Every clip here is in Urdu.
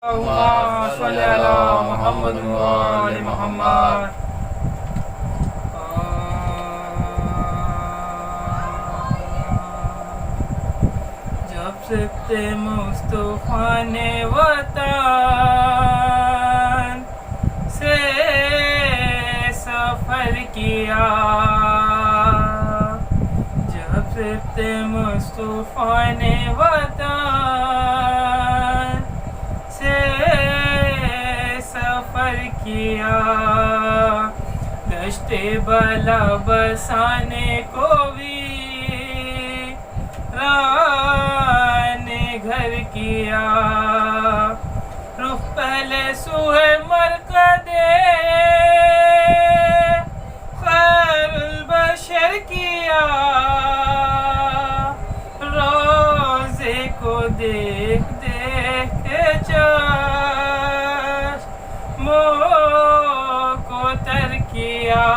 اللهم صل على محمد وآل محمد. جب سے مصطفیٰ نے وطن سے سفر کیا، جب سے مصطفیٰ نے وطن سے سفر کیا، دشت بلا بسانے کو بھی ران گھر کیا، رخ پہلے سوئے مرکدے خیر البشر کیا، روزے کو دیکھ دیکھ کے چشموں کو تر کیا،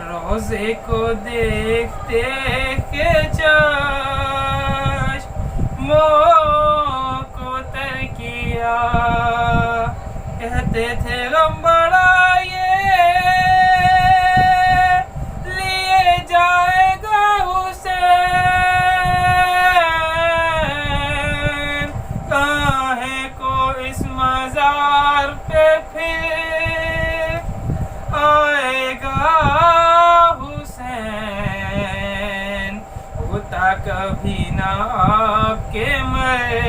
روزے کو دیکھ دیکھ کے چشموں کو تر کیا، کہتے تھے غم بڑھائیے لیے جائے گا حسین، کاہیں کو اس مزار پہ پھر آئے گا حسین، ہوتا کبھی نہ آپ کے مرقد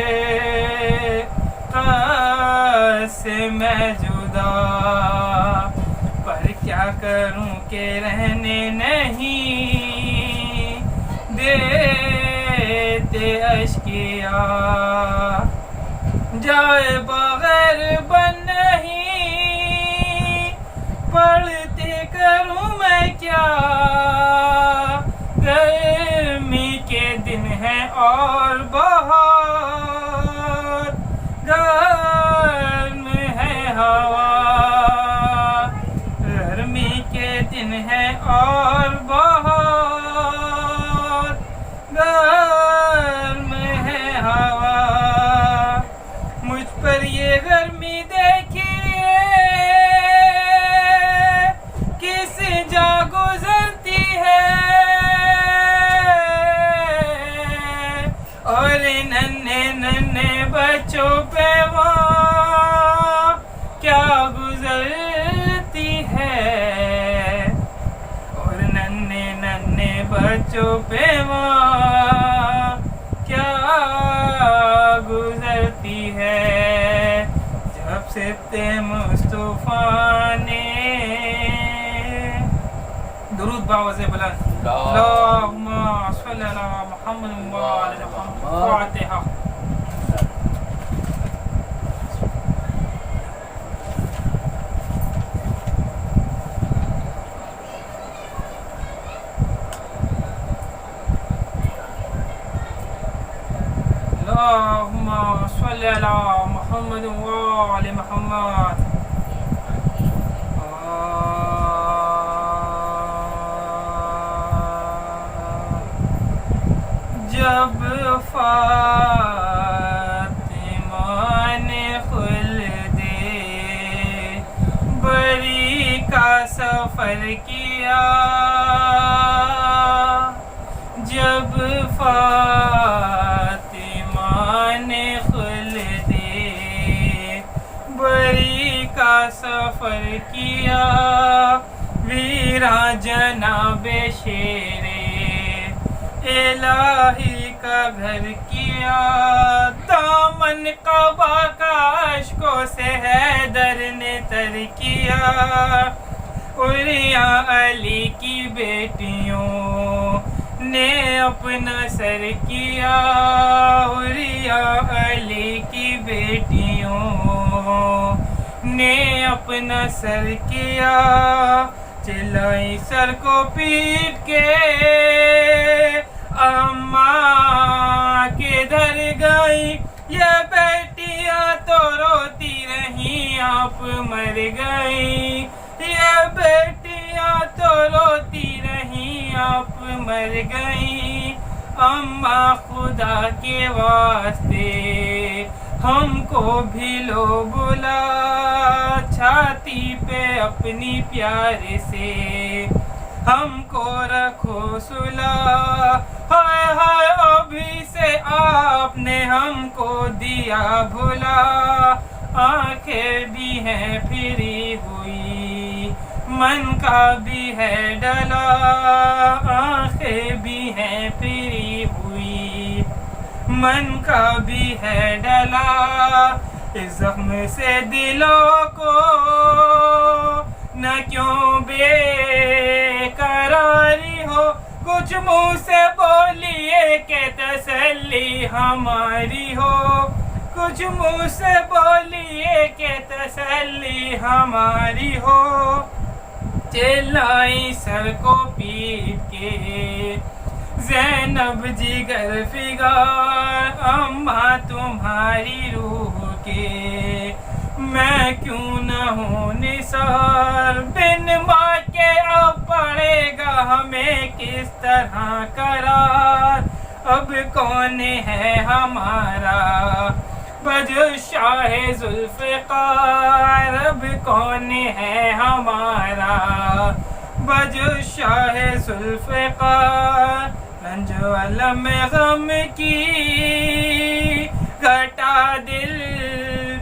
سے میں جدا، پر کیا کروں کہ رہنے نہیں دیتے اشکیا، جائے بغیر بن نہیں پڑھتے کروں میں کیا، گرمی کے دن ہیں اور بہت گرم ہے ہوا، گرمی کے دن ہیں اور بہت گرم ہے ہوا، مجھ پر یہ گرمی دیکھیے کس جا گزرتی ہے، اور ننھے ننھے بچوں پہ وہ کیا گزرتی ہے، اور ننھے ننھے بچوں پہ وہ کیا گزرتی ہے، جب سے مصطفیٰ نے درود باوز بلند اللہم صلی علی محمد وآل محمد. فاتحہ. اللہم صلی علی محمد وآل محمد. جب فاطمہ نے خلد بری کا سفر کیا، جب فاطمہ نے خلد بری کا سفر کیا، ویراں جناب شیر الہی کا گھر کیا، دامن قبا کا اشکوں سے حیدر نے تر کیا، عریاں علی کی بیٹیوں نے اپنا سر کیا، عریاں علی کی بیٹیوں نے اپنا سر کیا، چلائی سر کو پیٹ کے اماں کدھر گئی، یہ بیٹیاں تو روتی رہیں آپ مر گئی، یہ بیٹیاں تو روتی رہیں آپ مر گئی، اماں خدا کے واسطے ہم کو بھی لو بلا چھاتی پہ اپنی پیار سے، ہم کو رکھو سلا، ہائے ہائے ابھی سے آپ نے ہم کو دیا بھلا، آنکھیں بھی ہیں پھری ہوئی من کا بھی ہے ڈلا، آنکھیں بھی ہیں پھری ہوئی من کا بھی ہے ڈلا، اس زخم سے دلوں کو نہ کیوں بے قراری ہو، کچھ منہ سے بولیے کہ تسلی ہماری ہو، کچھ منہ سے بولیے کہ تسلی ہماری ہو، چلائی سر کو پیٹ کے زینب جگر فگار، اماں تمہاری روح کے میں کیوں نہ ہوں نثار، بن ماں کے اب پڑے گا ہمیں کس طرح قرار، اب کون ہے ہمارا بجو شاہ ذوالفقار، اب کون ہے ہمارا بجو شاہ ذوالفقار، رنج و الم غم کی گھٹا دل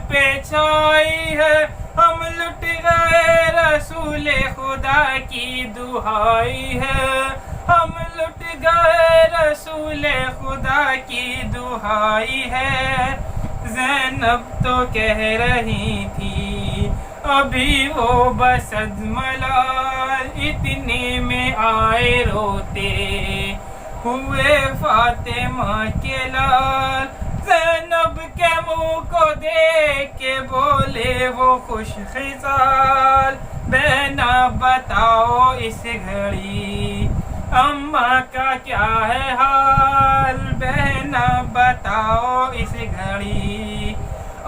پہ چھائی ہے، ہم لٹ گئے رسول خدا کی دہائی ہے، ہم لٹ گئے رسول خدا کی دہائی ہے، زینب تو کہہ رہی تھی ابھی وہ بسد ملال، اتنے میں آئے روتے ہوئے فاطمہ کے لال، زینب کے منہ کو دیکھ کے بولے وہ خوش خصال، بہنا بتاؤ اس گھڑی اماں کا کیا ہے حال، بہنا بتاؤ اس گھڑی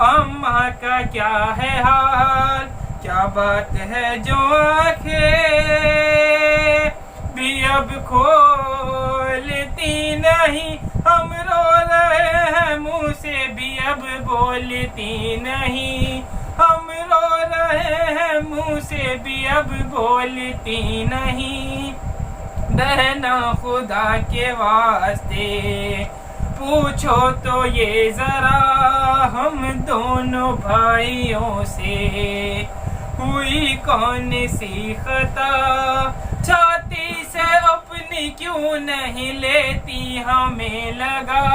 اماں کا کیا ہے حال، کیا بات ہے جو آنکھیں بھی اب کھولتی نہیں، ہم رو رہے ہیں منہ سے بھی اب بولتی نہیں، ہم رو رہے ہیں منہ سے بھی اب بولتی نہیں، بہنا خدا کے واسطے پوچھو تو یہ ذرا ہم دونوں بھائیوں سے ہوئی کون سی خطا، چھاتی سے اپنی کیوں نہیں لیتی، ہمیں لگا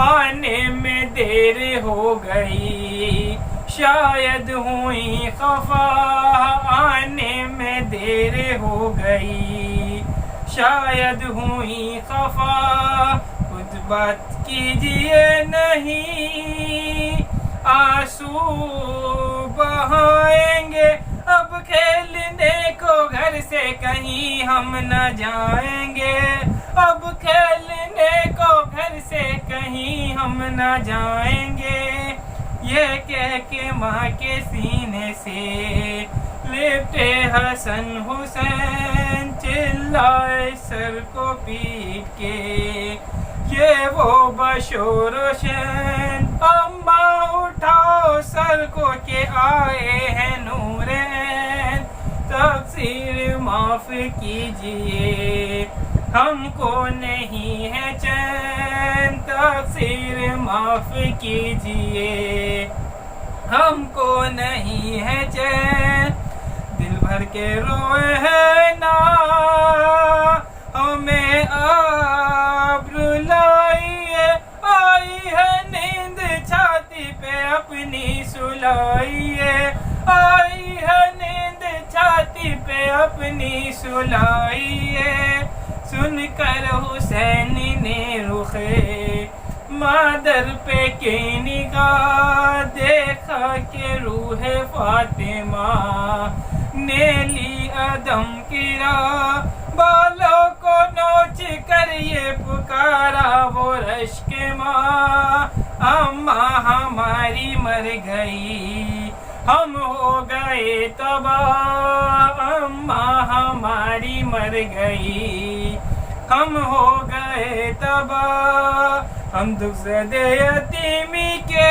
آنے میں دیر ہو گئی، شاید ہوئی خفا، آنے میں دیر ہو گئی شاید ہوئی خفا، کچھ بات کیجیے نہیں آنسو بہائیں گے، اب کھیلنے کو گھر سے کہیں ہم نہ جائیں گے، اب کھیلنے کو گھر سے کہیں ہم نہ جائیں گے، یہ کہہ کے ماں کے سینے سے لپٹے حسن حسین، چلائے سر کو پیٹ کے یہ وہ بشور شین، اماں اٹھاؤ سر کو کہ آئے ہیں نورین، تقصیر معاف کیجیے ہم کو نہیں ہے چین، تقصیر معاف کیجیے ہم کو نہیں ہے چین، دل بھر کے روئے ہیں نا ہمیں آپ رلائیے، آئی ہے نیند چھاتی پہ اپنی سلائیے، آئی ہے نیند چھاتی پہ اپنی سلائیے، سن کر حسین نے رخے مادر پہ کی نگاہ، دیکھا کہ روح فاطمہ نے لی عدم کی راہ، بالوں کو نوچ کر یہ پکارا وہ رشک ماں، اماں ہماری مر گئی ہم ہو گئے تباہ، اماں ہماری مر گئی ہم ہو گئے تباہ، ہم دکھ زدے یتیمی کے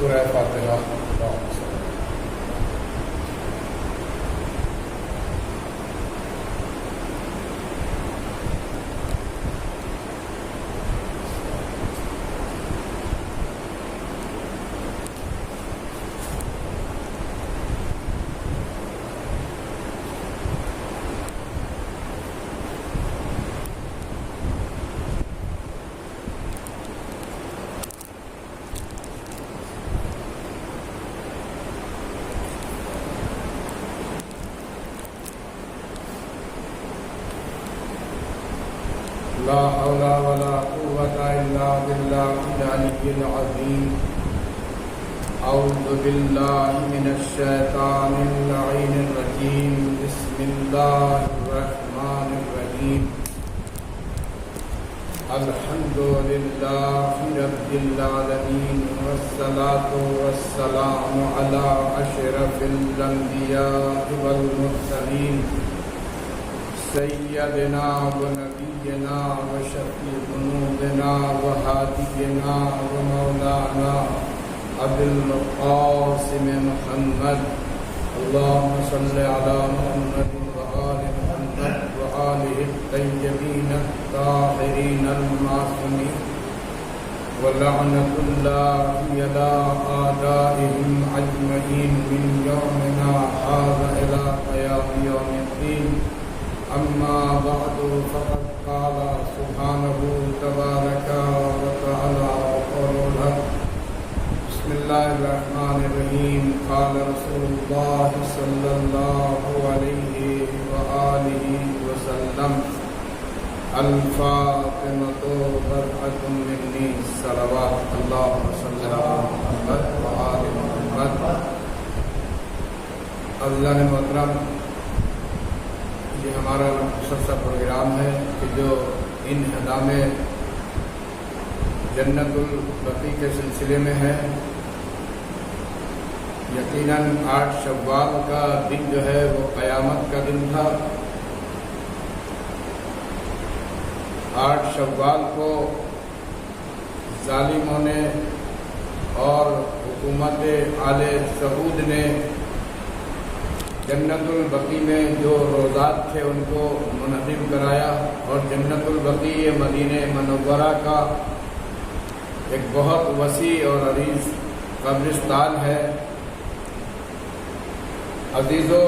سورہ فاتحہ لا حول ولا قوة إلا بالله العلي العظيم. أعوذ بالله من الشيطان اللعين الرجيم. بسم الله الرحمن الرحيم. الحمد لله رب العالمين والصلاة والسلام على أشرف الأنبياء والمرسلين سيدنا ونبينا وشفيع ذنوبنا وهادينا ومولانا أبي القاسم محمد. اللهم صل على محمد وآل محمد وآله الطيبين الطاهرين المعصومين، ولعنة الله على أعدائهم أجمعين من يومنا هذا إلى قيام يوم الدين. أما بعد فقد قال سبحانه تبارك وتعالى وقال الحق. بسم الله الرحمن الرحيم. قال رسول الله صلى الله عليه وآله وسلم: الفاطمة برعة مني صلوات اللهم صل على محمد وآل محمد. اللہ محترم، یہ ہمارا مختصر پروگرام ہے کہ جو انہدام جنت البقیع کے سلسلے میں ہے. یقیناً 8 شوال کا دن جو ہے وہ قیامت کا دن تھا. 8 شوال کو ظالموں نے اور حکومت آل سعود نے جنت البقیع میں جو روضات تھے ان کو منہدم کرایا، اور جنت البقیع مدینہ منورہ کا ایک بہت وسیع اور عریض قبرستان ہے. عزیزو،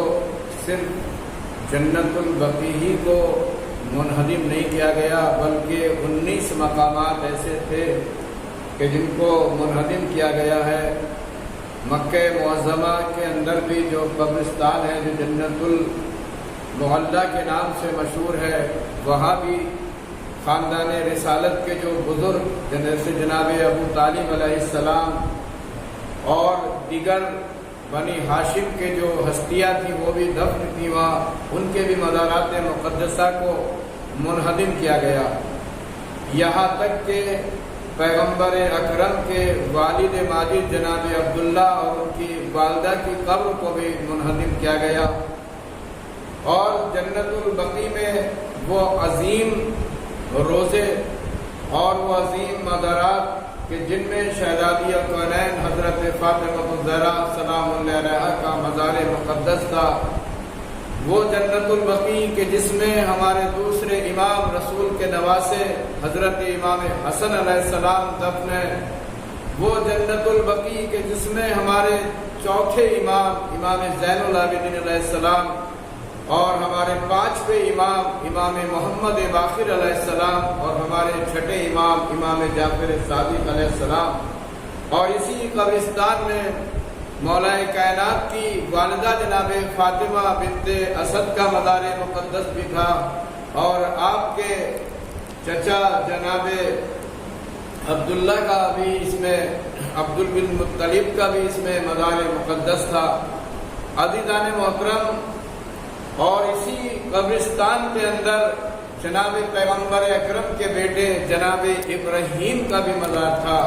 صرف جنت البقیع ہی کو منہدم نہیں کیا گیا، بلکہ 19 مقامات ایسے تھے کہ جن کو منہدم کیا گیا ہے. مکہ معظمہ کے اندر بھی جو قبرستان ہے جو جنت المعلیٰ کے نام سے مشہور ہے، وہاں بھی خاندان رسالت کے جو بزرگ جیسے جناب ابو طالب علیہ السلام اور دیگر بنی ہاشم کے جو ہستیاں تھیں وہ بھی دفن تھیں وہاں، ان کے بھی مزارات مقدسہ کو منہدم کیا گیا. یہاں تک کہ پیغمبر اکرم کے والد ماجد جناب عبداللہ اور ان کی والدہ کی قبر کو بھی منہدم کیا گیا. اور جنت البقیع میں وہ عظیم روزے اور وہ عظیم مزارات کہ جن میں شہزادی کونین حضرت فاطمہ الزہرا سلام اللہ علیہا کا مزار مقدس تھا. وہ جنت البقیع کہ جس میں ہمارے دوسرے امام رسول کے نواسے حضرت امام حسن علیہ السلام دفن ہے. وہ جنت البقیع کہ جس میں ہمارے چوتھے امام زین العابدین علیہ السلام اور ہمارے 5ویں امام محمد باقر علیہ السلام اور ہمارے 6ٹھے امام جعفر صادق علیہ السلام. اور اسی قبرستان میں مولا کائنات کی والدہ جناب فاطمہ بنت اسد کا مزار مقدس بھی تھا، اور آپ کے چچا جناب عبداللہ کا بھی اس میں، عبد بن مطلب کا بھی اس میں مزار مقدس تھا۔ عزیزان محترم، اور اسی قبرستان کے اندر جناب پیغمبر اکرم کے بیٹے جناب ابراہیم کا بھی مزار تھا۔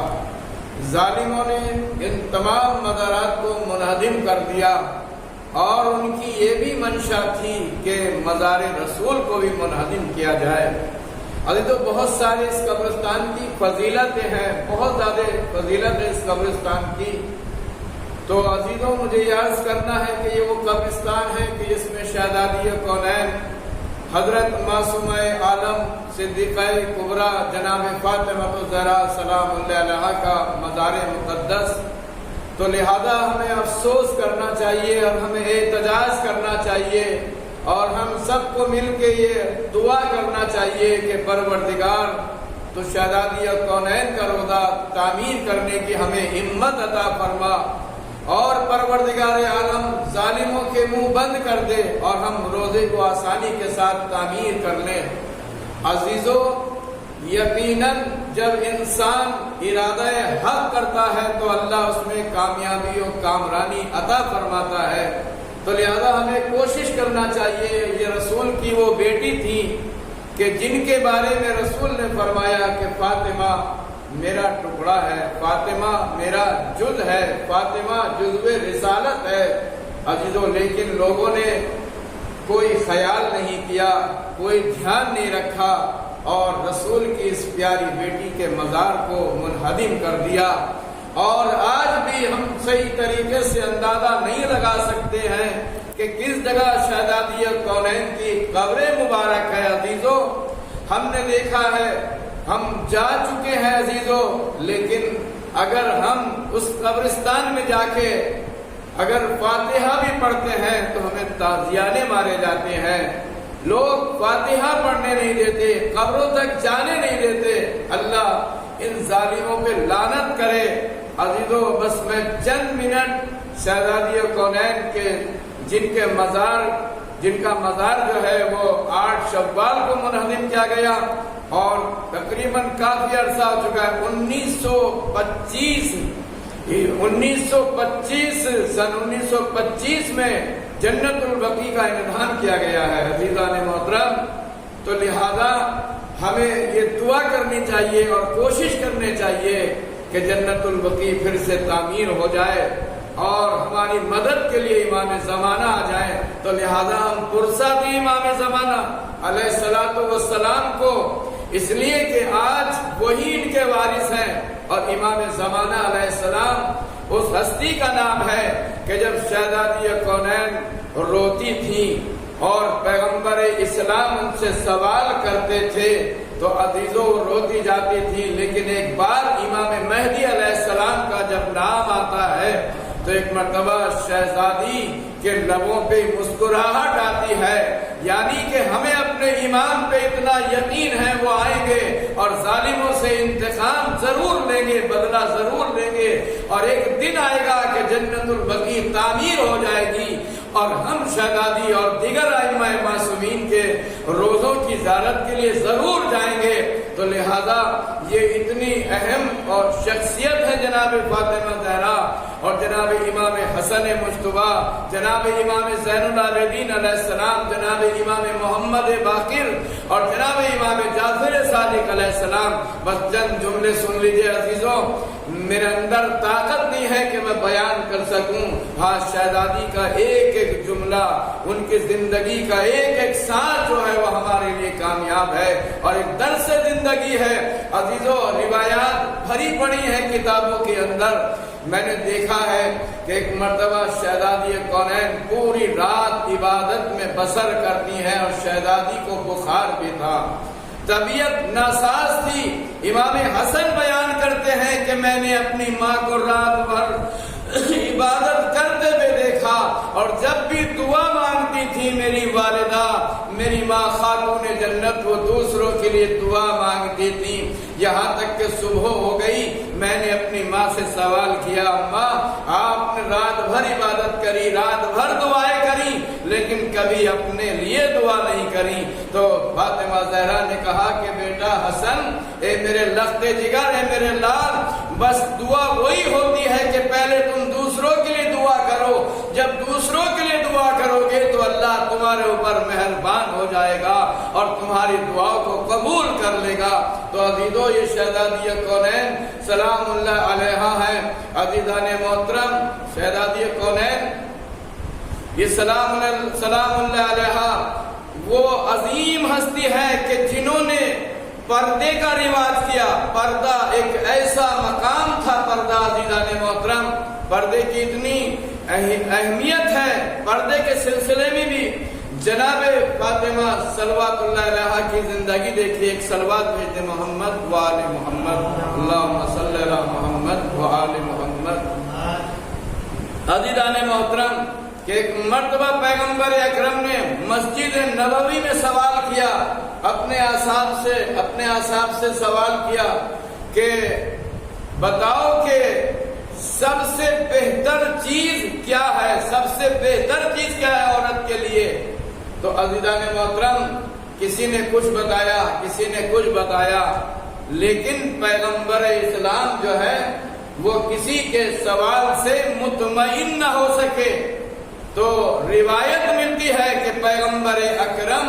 ظالموں نے ان تمام مزارات کو منہدم کر دیا، اور ان کی یہ بھی منشا تھی کہ مزار رسول کو بھی منہدم کیا جائے۔ عزیزو، بہت سارے اس قبرستان کی فضیلتیں ہیں، بہت زیادہ فضیلت ہے اس قبرستان کی۔ تو عزیزوں، مجھے یہ عرض کرنا ہے کہ یہ وہ قبرستان ہے کہ جس میں شہزادی کونین حضرت معصومہ عالم صدیقہ کبریٰ جناب فاطمہ الزہرا سلام اللہ علیہا کا مزار مقدس۔ تو لہذا ہمیں افسوس کرنا چاہیے اور ہمیں احتجاج کرنا چاہیے، اور ہم سب کو مل کے یہ دعا کرنا چاہیے کہ پروردگار تو شہزادی کونین کا روضہ تعمیر کرنے کی ہمیں ہمت عطا فرما، اور پروردگار عالم ظالموں کے منہ بند کر دے اور ہم روزے کو آسانی کے ساتھ تعمیر کر لیں۔ عزیزو، یقیناً جب انسان ارادہ حق کرتا ہے تو اللہ اس میں کامیابی اور کامرانی عطا فرماتا ہے۔ تو لہذا ہمیں کوشش کرنا چاہیے۔ یہ رسول کی وہ بیٹی تھی کہ جن کے بارے میں رسول نے فرمایا کہ فاطمہ میرا ٹکڑا ہے، فاطمہ میرا جز ہے، فاطمہ جزو رسالت ہے۔ عزیزو، لیکن لوگوں نے کوئی خیال نہیں کیا، کوئی دھیان نہیں رکھا، اور رسول کی اس پیاری بیٹی کے مزار کو منہدم کر دیا۔ اور آج بھی ہم صحیح طریقے سے اندازہ نہیں لگا سکتے ہیں کہ کس جگہ شہزادی کونین کی قبر مبارک ہے۔ عزیزو، ہم نے دیکھا ہے، ہم جا چکے ہیں عزیزو، لیکن اگر ہم اس قبرستان میں جا کے اگر فاتحہ بھی پڑھتے ہیں تو ہمیں تازیانے مارے جاتے ہیں۔ لوگ فاتحہ پڑھنے نہیں دیتے، قبروں تک جانے نہیں دیتے۔ اللہ ان ظالموں پہ لعنت کرے۔ عزیزو، بس میں چند منٹ شہزادی کونین کے جن کا مزار جو ہے وہ 8 شوال کو منہدم کیا گیا، اور تقریباً کافی عرصہ ہو چکا ہے۔ 1925 میں جنت البقیع کا انعام کیا گیا ہے۔ عزیزان محترم، تو لہذا ہمیں یہ دعا کرنی چاہیے اور کوشش کرنی چاہیے کہ جنت البقیع پھر سے تعمیر ہو جائے اور ہماری مدد کے لیے امام زمانہ آ جائیں۔ تو لہذا ہم پرسہ دیں امام زمانہ علیہ الصلوۃ والسلام کو، اس لیے کہ آج وہی ان کے وارث ہیں، اور امام زمانہ علیہ السلام اس ہستی کا نام ہے کہ جب شہزادی کونین روتی تھی اور پیغمبر اسلام ان سے سوال کرتے تھے تو عزیزو روتی جاتی تھی، لیکن ایک بار امام مہدی علیہ السلام کا جب نام آتا ہے تو ایک مرتبہ شہزادی کے لبوں پہ مسکراہٹ آتی ہے، یعنی کہ ہمیں اپنے امام پہ اتنا یقین ہے وہ آئیں گے اور ظالموں سے انتقام ضرور لیں گے، بدلہ ضرور لیں گے، اور ایک دن آئے گا کہ جنت البقیع تعمیر ہو جائے گی اور ہم شہزادی اور دیگر ائمہ معصومین کے روزوں کی زیارت کے لیے ضرور جائیں گے۔ تو لہذا یہ اتنی اہم اور شخصیت ہے جناب فاطمہ زہرا اور جناب امام حسن مجتبیٰ، جناب امام زین العابدین علیہ السلام، جناب امام محمد باقر اور جناب امام جعفر صادق علیہ السلام۔ بس چند جملے سن لیجئے عزیزوں، میرے اندر طاقت نہیں ہے کہ میں بیان کر سکوں۔ ہاں، شہزادی کا ایک ایک جملہ، ان کی زندگی کا ایک ایک سانس جو ہے وہ ہمارے لیے کامیاب ہے اور ایک درس زندگی ہے۔ عزیزوں، روایات بھری پڑی ہیں کتابوں کے اندر۔ میں نے دیکھا ہے کہ ایک مرتبہ شہزادی کونین پوری رات عبادت میں بسر کرتی ہیں اور شہزادی کو بخار بھی تھا، طبیعت ناساز تھی۔ امام حسن بیان کرتے ہیں کہ میں نے اپنی ماں کو رات بھر عبادت کرتے ہوئے دیکھا، اور جب بھی دعا مانگتی تھی میری والدہ، میری ماں خاتون جنت، وہ دوسروں کے لیے دعا مانگتی تھی، یہاں تک کہ صبح ہو گئی۔ میں نے اپنی ماں سے سوال کیا، ماں آپ نے رات بھر عبادت کری، رات بھر دعائیں کری، لیکن کبھی اپنے لیے دعا نہیں کری۔ تو فاطمہ زہرا نے کہا کہ بیٹا حسن، اے میرے لخت جگر، اے میرے لال، بس دعا وہی ہوتی ہے کہ پہلے تم دوسروں کے لیے دعا کرو، جب دوسروں کے لیے دعا کرو گے تو اللہ تمہارے اوپر مہربان ہو جائے گا اور تمہاری دعاؤں کو قبول کر لے گا۔ تو عزیزو، یہ شہزادی کونین سلام اللہ علیہا ہے۔ عزیزان محترم، شہزادی کونین یہ سلام اللہ علیہا وہ عظیم ہستی ہے کہ جنہوں نے پردے کا رواج کیا۔ پردہ ایک ایسا مقام تھا، پردہ عزیزان محترم، پردے کی اتنی اہمیت ہے۔ پردے کے سلسلے میں بھی جناب فاطمہ صلوات اللہ علیہا کی زندگی دیکھیے۔ ایک صلوات بھیجتے محمد و آل محمد، اللہم صلی علی محمد و آل محمد۔ عزیزان محترم، کہ ایک مرتبہ پیغمبر اکرم نے مسجد نبوی میں سوال کیا، اپنے اصحاب سے سوال کیا کہ بتاؤ کہ سب سے بہتر چیز کیا ہے، سب سے بہتر چیز کیا ہے عورت کے لیے؟ تو عزیزان محترم، کسی نے کچھ بتایا، کسی نے کچھ بتایا، لیکن پیغمبر اسلام جو ہے وہ کسی کے سوال سے مطمئن نہ ہو سکے۔ تو روایت ملتی ہے کہ پیغمبر اکرم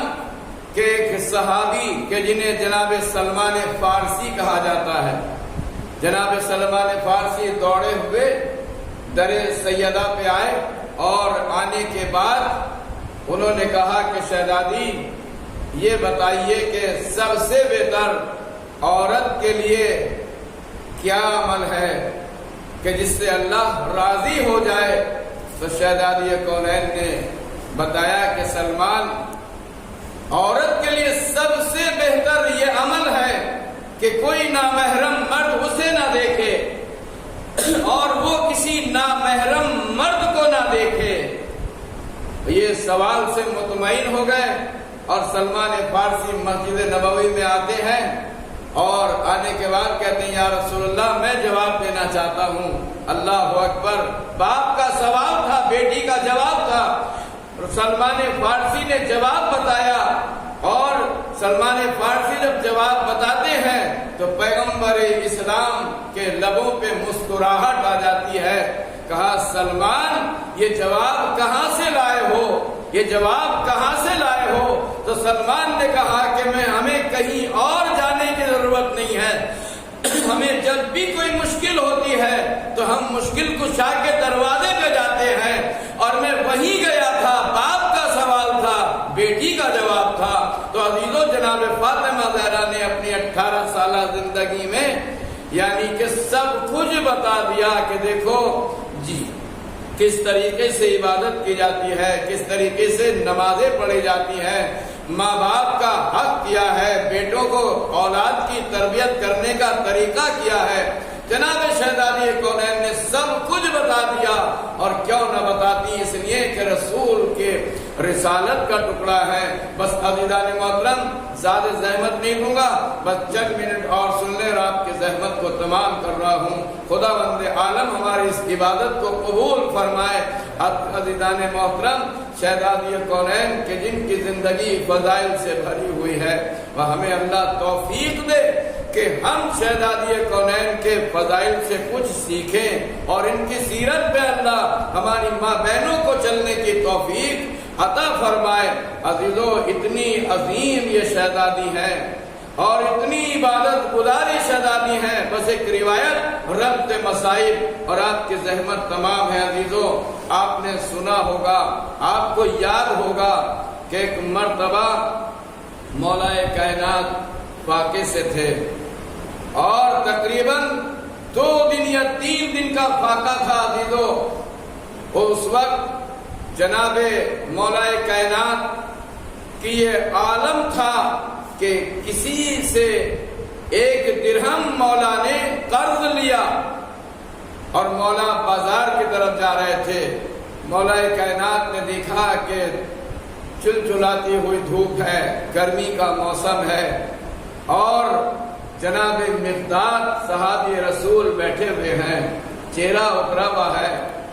کے ایک صحابی کہ جنہیں جناب سلمان فارسی کہا جاتا ہے، جناب سلمان فارسی دوڑے ہوئے در سیدہ پہ آئے، اور آنے کے بعد انہوں نے کہا کہ شہزادی یہ بتائیے کہ سب سے بہتر عورت کے لیے کیا عمل ہے کہ جس سے اللہ راضی ہو جائے؟ تو شہزادی کونین نے بتایا کہ سلمان، عورت کے لیے سب سے بہتر یہ عمل ہے کہ کوئی نامحرم مرد اسے نہ دیکھے اور وہ کسی نامحرم مرد کو نہ دیکھے۔ یہ سوال سے مطمئن ہو گئے اور سلمان فارسی مسجد نبوی میں آتے ہیں، اور آنے کے بعد کہتے ہیں یا رسول اللہ میں جواب دینا چاہتا ہوں۔ اللہ اکبر، باپ کا سوال تھا، بیٹی کا جواب تھا۔ سلمان فارسی نے جواب بتایا، اور سلمان فارسی جب جواب بتاتے ہیں تو پیغمبر اسلام کے لبوں پہ مسکراہٹ آ جاتی ہے۔ کہا سلمان یہ جواب کہاں سے لائے ہو، یہ جواب کہاں سے لائے ہو؟ تو سلمان نے کہا کہ ہمیں کہیں اور جانے کی ضرورت نہیں ہے، ہمیں جب بھی کوئی مشکل ہوتی ہے تو ہم مشکل کشا کے دروازے پہ جاتے ہیں، اور میں وہیں گیا تھا، باپ کا سوال تھا، بیٹی کا جواب تھا۔ تو عزیزو، جناب فاطمہ زہرا نے اپنی 18 سالہ زندگی میں یعنی کہ سب کچھ بتا دیا کہ دیکھو جی کس طریقے سے عبادت کی جاتی ہے، کس طریقے سے نمازیں پڑھی جاتی ہیں، ماں باپ کا حق کیا ہے، بیٹوں کو اولاد کی تربیت کرنے کا طریقہ کیا ہے۔ جناب شہزادی کونین نے سب کچھ بتا دیا، اور کیوں نہ بتاتی، اس لیے کہ رسول کے رسالت کا ٹکڑا ہے۔ بس عزیزان محترم، زیادہ زحمت نہیں دوں گا، بس چند منٹ اور سن لیں، اور آپ کی زحمت کو تمام کر رہا ہوں۔ خدا بند عالم ہماری اس عبادت کو قبول فرمائے۔ عزیزان محترم، شہزادی کونین کہ جن کی زندگی فضائل سے بھری ہوئی ہے، وہ ہمیں اللہ توفیق دے کہ ہم شہزادی کونین کے فضائل سے کچھ سیکھیں، اور ان کی سیرت پہ اللہ ہماری ماں بہنوں کو چلنے کی توفیق عطا فرمائے۔ عزیزو، اتنی عظیم یہ شہزادی ہے اور اتنی عبادت گزاری شہزادی ہیں۔ بس ایک روایت ربط مسائب، اور آپ کی زحمت تمام ہے عزیزو۔ آپ نے سنا ہوگا، آپ کو یاد ہوگا کہ ایک مرتبہ مولا کائنات فاقے سے تھے، اور تقریباً 2 دن یا 3 دن کا فاقہ تھا عزیزو۔ اس وقت جناب مولا کائنات کی یہ عالم تھا کہ کسی سے 1 درہم مولا نے قرض لیا، اور مولا بازار کی طرف جا رہے تھے۔ مولا کائنات نے دیکھا کہ چلچلاتی ہوئی دھوپ ہے، گرمی کا موسم ہے، اور جناب مقداد صحابی رسول بیٹھے ہوئے ہیں، چہرہ اترا ہوا ہے،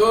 2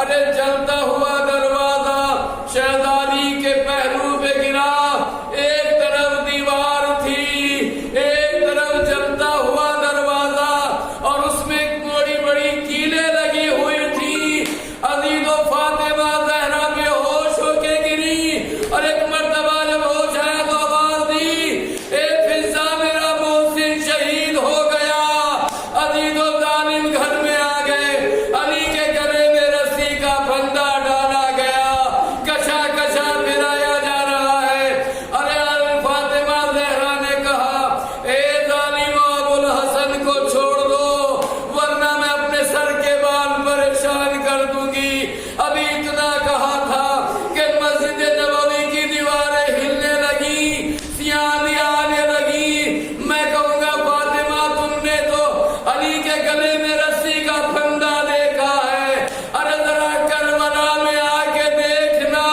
ارے جلتا ہوا دروازہ شہزادی کے پہلو پہ گرا، ایک طرف دیوار تھی، ایک طرف جلتا ہوا دروازہ، اور اس میں بڑی بڑی کیلیں لگی ہوئی تھی۔ عزیز و فاطمہ زہرا بے ہوش ہو کے گری، اور ایک مرتبہ جب ہوش آیا تو آواز دی، اے فضا میرا محسن شہید ہو گیا۔ عزیز و ظالم گھر میں آ گئے، علی کے گلے میں رسی کا پھندا ڈالا گیا، کشا کشا پھرایا جا رہا ہے۔ ارے فاطمہ زہرا نے کہا، اے ظالمو ابو الحسن کو چھوڑ دو، ورنہ میں اپنے سر کے بال پریشان کر دوں گی۔ ابھی اتنا کہا تھا کہ مسجد نبوی کی دیواریں ہلنے لگی، سیاہیں آنے لگی۔ میں کہوں گا فاطمہ تم نے تو علی کے گلے میں رسی کا پھندا دیکھا ہے، ارے ذرا کربلا میں آ کے دیکھنا،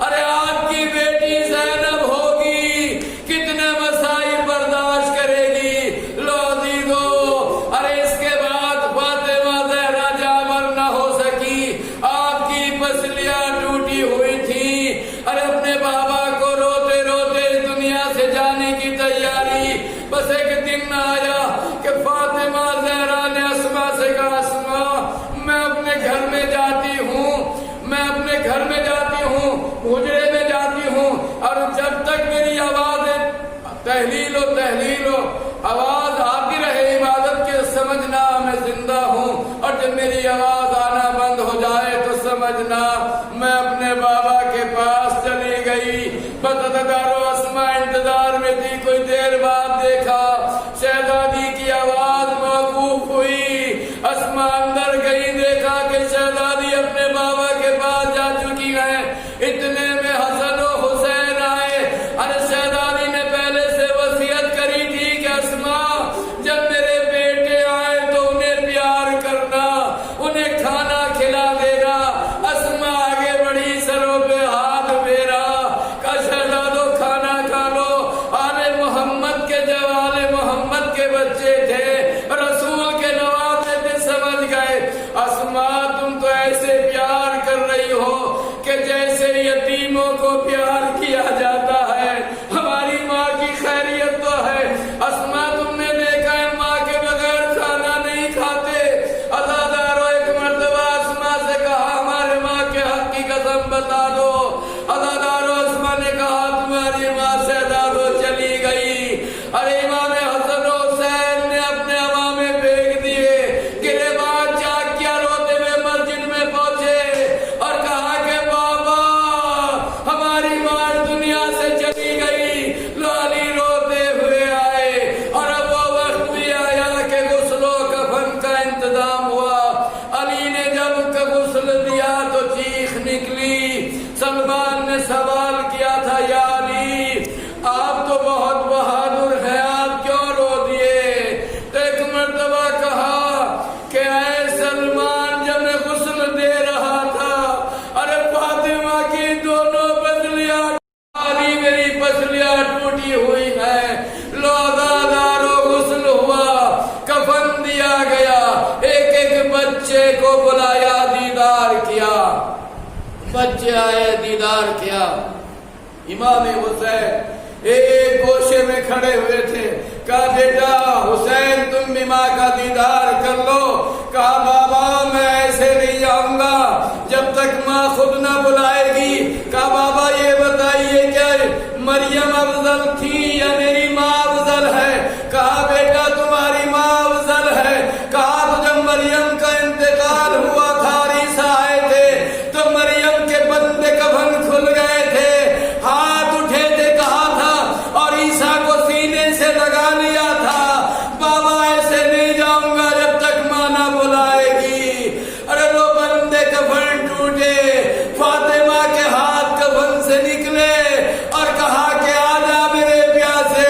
ارے آپ کی بیٹی زینب ہوگی، کتنے مسائل برداشت کرے گی۔ لو عزیزو، ارے اس کے بعد فاطمہ زہرا جامر نہ ہو سکی، آپ کی پسلیاں ٹوٹی ہوئی تھی، ارے اپنے بابا کو روتے روتے اس دنیا سے جانے کی تیاری۔ بس ایک دن آیا کہ فاطمہ زہرا نے اسما سے کہا، اسما میں اپنے گھر میں جاتی ہوں، میں اپنے گھر میں جاتی ہوں، حجرے میں جاتی ہوں، اور جب تک میری آواز تحلیل و آواز آتی رہے عبادت کے، سمجھنا میں زندہ ہوں، اور جب میری آواز آنا بند ہو جائے تو سمجھنا میں اپنے بابا کے پاس چلی گئی۔ بدتدارو اسما انتظار میں تھی، کوئی دیر بعد دیکھا شہزادی کی آواز موقوف ہوئی، اسما اندر گئی، دیکھا کہ شہزادی اپنے بابا کے پاس جا چکی ہیں۔ اتنے میں حسن و حسین آئے۔ ارے شہزادی نے پہلے سے وصیت کری تھی کہ اسما جب میرے بیٹے آئے تو انہیں پیار کرنا، انہیں کھانا کھلا دینا۔ اسما آگے بڑھی، سروں پہ ہاتھ پھیرا، کہا شہزادو کھانا کھا لو، آل محمد کے جوال محمد کے بچے تھے، رسول کے نوازے تھے، سمجھ گئے۔ اسما تم تو ایسے پیار کر رہی ہو کہ جیسے یتیموں کو پیار کیا جاتا ہے، ہماری ماں کی خیریت تو ہے۔ اسما تم نے دیکھا ہے ماں کے بغیر کھانا نہیں کھاتے۔ عزادارو ایک مرتبہ اسما سے کہا، ہمارے ماں کے حق کی قسم بتا دو۔ عزادارو اسما نے کہا، تمہاری ماں شہزادو چلی گئی۔ ارے امام حسن و حسین نے اپنے امامے پھینک دیے، گریبان چاک کیا، روتے ہوئے مسجد میں پہنچے اور کہا کہ بابا ہماری ماں دنیا سے چلی گئی۔ لو علی روتے ہوئے آئے، اور اب وہ وقت بھی آیا کہ غسل و کفن کا انتظام ہوا۔ علی نے جب غسل دیا تو چیخ نکلی۔ سلمان نے سوال کیا تھا، یا علی آپ تو بہت بہادر ہیں، آپ کیوں رو دیے؟ تو ایک مرتبہ کہا کہ اے سلمان جب میں غسل دے رہا تھا، ارے فاطمہ کی دونوں پسلیاں، علی میری پسلیاں ٹوٹی ہوئی ہیں۔ لو عزادارو غسل ہوا، کفن دیا گیا، ایک ایک بچے کو بلایا، دیدار کیا، بچے آئے، دیدار کیا۔ امام حسین ایک گوشے میں کھڑے ہوئے تھے، کہا بیٹا حسین تم بھی ماں کا دیدار کر لو۔ کہا بابا میں ایسے نہیں جاؤں گا جب تک ماں خود نہ بلائے گی۔ کہا بابا یہ بتائیے کہ مریم افضل تھی یا میری ماں افضل ہے؟ کہا بیٹا تمہاری ماں افضل ہے۔ کہا تو جب مریم کا انتقال ہوا تھا اور عیسیٰ آئے تھے تو مریم کے بندے کفن کھل گئے تھے، ہاتھ اٹھے تھے، کہا تھا، اور عیسیٰ کو سینے سے لگا لیا تھا۔ بابا ایسے نہیں جاؤں گا جب تک ماں نہ بلائے گی۔ ارے وہ بندے کفن ٹوٹے، فاطمہ کے ہاتھ کفن سے نکلے اور کہا کہ آجا میرے پیاسے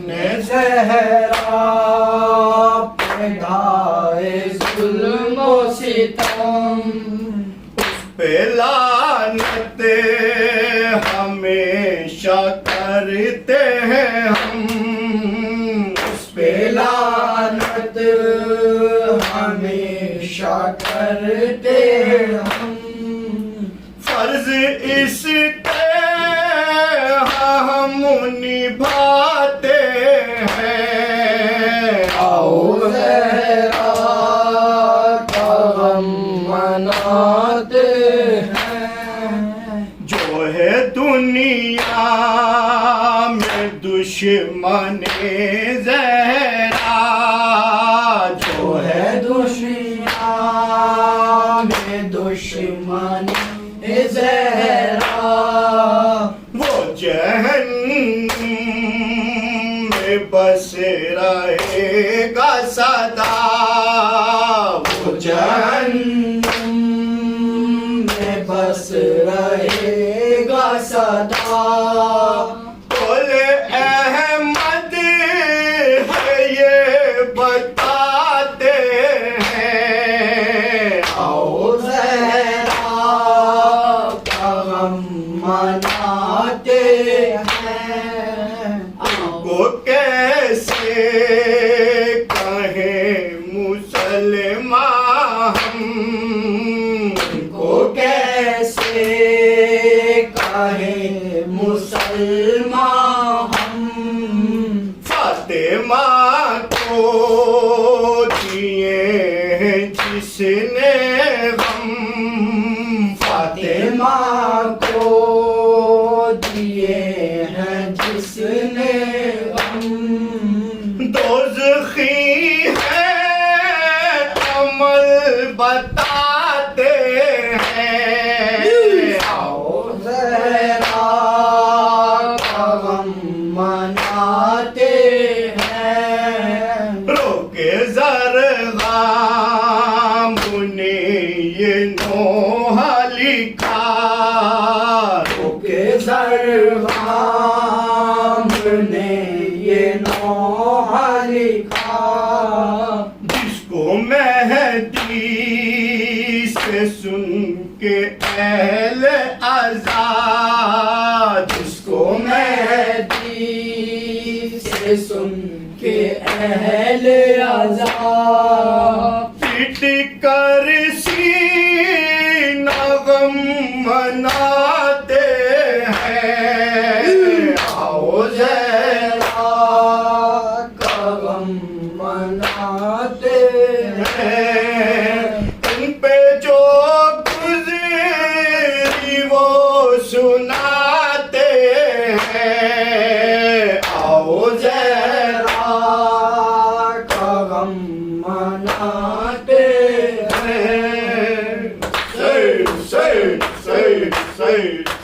نے زہرا پہ ڈھائے ظلم و ستم پہ لعنت ہمیشہ کرتے ہیں ہم اس پہ لعنت ہمیشہ کرتے ہیں ہم فرض اس پہ ہم نبھاتے ہیں آؤ زہرا کا غم مناتے ہیں جو ہے دنیا میں دشمن زہرا جو ہے دنیا میں دشمن زہرا وہ جہنم میں بس رہے گا سدا وہ جہنم میں بس رہے گا سدا قول احمد ہے یہ بتاتے ہیں آؤ زہرا کا غم مناتے ہیں کو کیسے کہیں مسلمان ہم کو کیسے کہیں مسلمان ہم فاطمہ کو دیے ہیں جس نے غم فاطمہ کو دیے ہیں جس نے غم دوزخی ہے عمل بتاتے ہیں آؤ زہرا کا غم مناتے ہیں روکے زرغام نے یہ نوحہ لکھا روکے زرغام نے یہ نوحہ لکھا جس کو مہدی سے سن کے اہل آزاد جس کو مہدی سے سن کے اہل آزاد پٹ کر سینہ غم مناتے ہیں آؤ زہرا کا غم مناتے ہیں ان پہ جو گزری وہ سناتے ہیں آؤ زہرا کا غم مناتے ہیں سید